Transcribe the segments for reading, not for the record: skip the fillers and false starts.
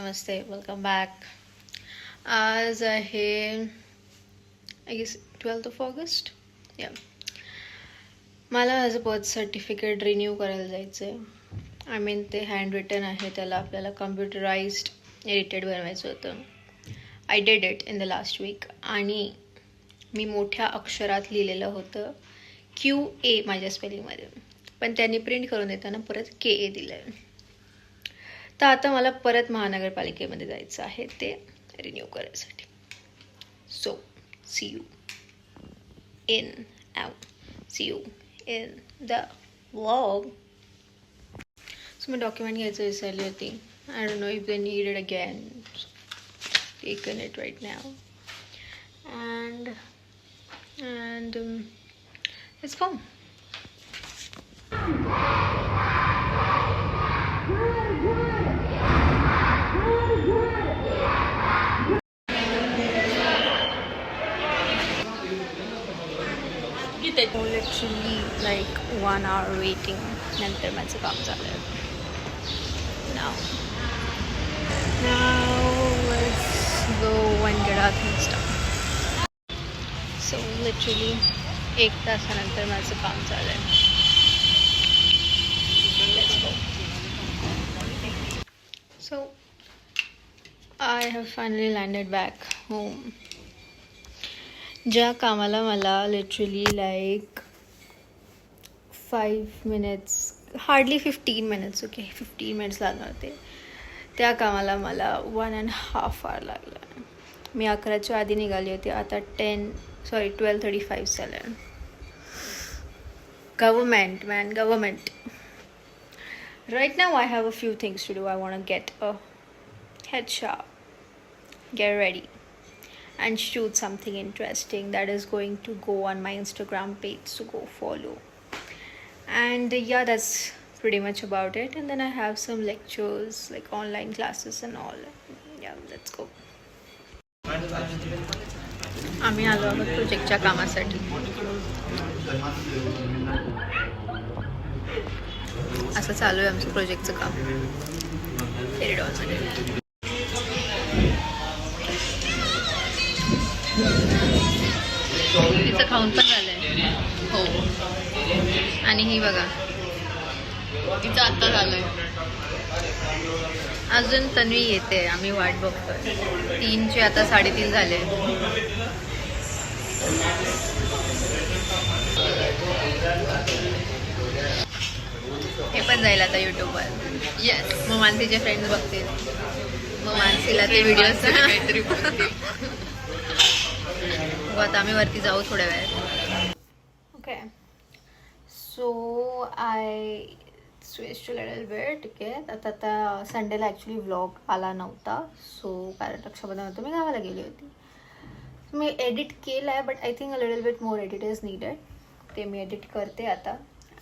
नमस्ते, welcome back. आज आहे आय गेस 12th ऑगस्ट. या मला माझं बर्थ सर्टिफिकेट रिन्यू करायला जायचं आहे. आय मीन ते हँड रिटन आहे, त्याला आपल्याला कम्प्युटराइज्ड एडिटेड बनवायचं होतं. I did it in the last week आणि मी मोठ्या अक्षरात लिहिलेलं होतं QA माझ्या स्पेलिंगमध्ये, पण त्यांनी प्रिंट करून देताना परत KA दिलं आहे. तर आता मला परत महानगरपालिकेमध्ये जायचं आहे ते रिन्यू करायसाठी. So see you in the vlog. So मी डॉक्युमेंट घ्यायचं विसरली होती. I don't know if they need it again. Taken it right now and let's go. Literally like 1 hour waiting. नंतर माझं काम झालं. Now let's go and get our things done. So literally 1 तासानंतर माझं काम झालं आहे. Let's go. So I have finally landed back home. ज्या कामाला मला literally like 5 minutes, hardly 15 minutes, 15 minutes लागणार होते, त्या कामाला मला 1.5 hour लागला. मी 11च्या आधी निघाली होती. आता 12:35 झालं. Government. Right now I have a few things to do. I want to get a head shower, get ready, and shoot something interesting that is going to go on my Instagram page, so go follow. And yeah, that's pretty much about it. And then I have some lectures, like online classes and all. Yeah, let's go. आम्ही आलो आहोत प्रोजेक्टच्या कामासाठी. असं चालू आहे आमचं प्रोजेक्टचं काम. तिचं खाऊन पण झालंय. हो, आणि ही बघा तिचं आत्ता झालंय. अजून तन्वी येते, आम्ही वाट बघतोय. 3चे आता 3:30 झाले. हे पण जाईल आता यूट्यूबवर. येस, मग मानसीचे फ्रेंड्स बघतील, मग मानसीला ते व्हिडिओज काहीतरी बोलतील. आता आम्ही वरती जाऊ थोड्या वेळात. Okay, so I switch to little bit. ठीक आहे, आता संडेला ॲक्च्युली व्लॉग आला नव्हता, सो कारण रक्षाबंधन होतं, मी गावाला गेली होती. मी एडिट केलं आहे, but I think a little bit more edit is needed. ते मी एडिट करते आता,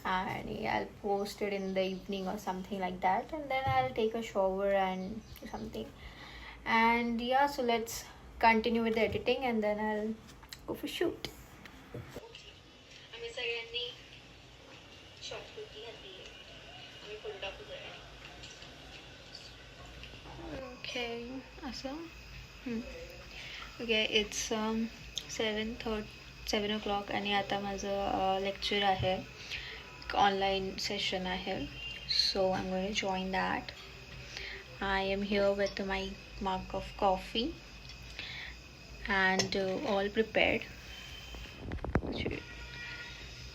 आणि I post it in the evening or something like that, and then I take a shower and something. And yeah, so let's continue with the editing and then I go for shoot. आम्ही सगळ्यांनी short kurti घातली आहे. आम्ही photo टाकू जरा. Okay, असं okay. It's 7 o'clock आणि आता माझं लेक्चर आहे, ऑनलाईन सेशन आहे. So I am going to join that. I am here with my mug of coffee and all prepared.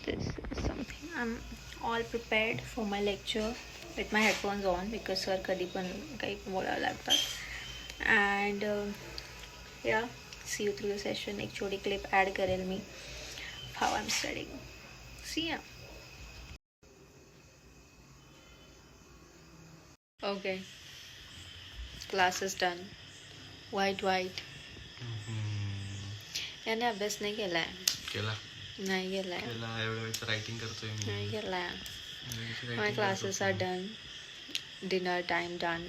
This is something. I'm all prepared for my lecture with my headphones on because sir कधी पण काही बोलावं लागतात. And yeah, see you through the session. एक छोटी clip add करेल मी how I'm studying. See ya. Okay, class is done. White. याने अभ्यास नाही केलाय. नाही केलाय. रायटिंग करतोय मी. नाही केलाय. My classes are done. Dinner time done.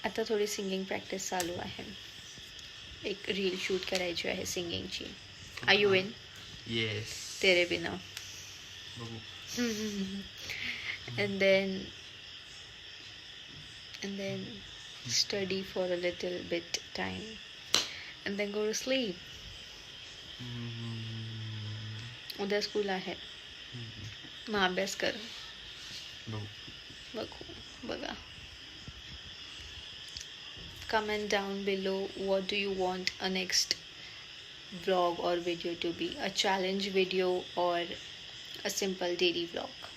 आता थोडी सिंगिंग प्रॅक्टिस चालू आहे. एक रील शूट करायची आहे सिंगिंगची. Are you in? Yes. Tere Bina. and then study for a little bit time, and then go to sleep. उद्या स्कूल आहे, मग अभ्यास कर. बघा. Comment down below what do you want a next vlog or video to be, a challenge video or a simple daily vlog.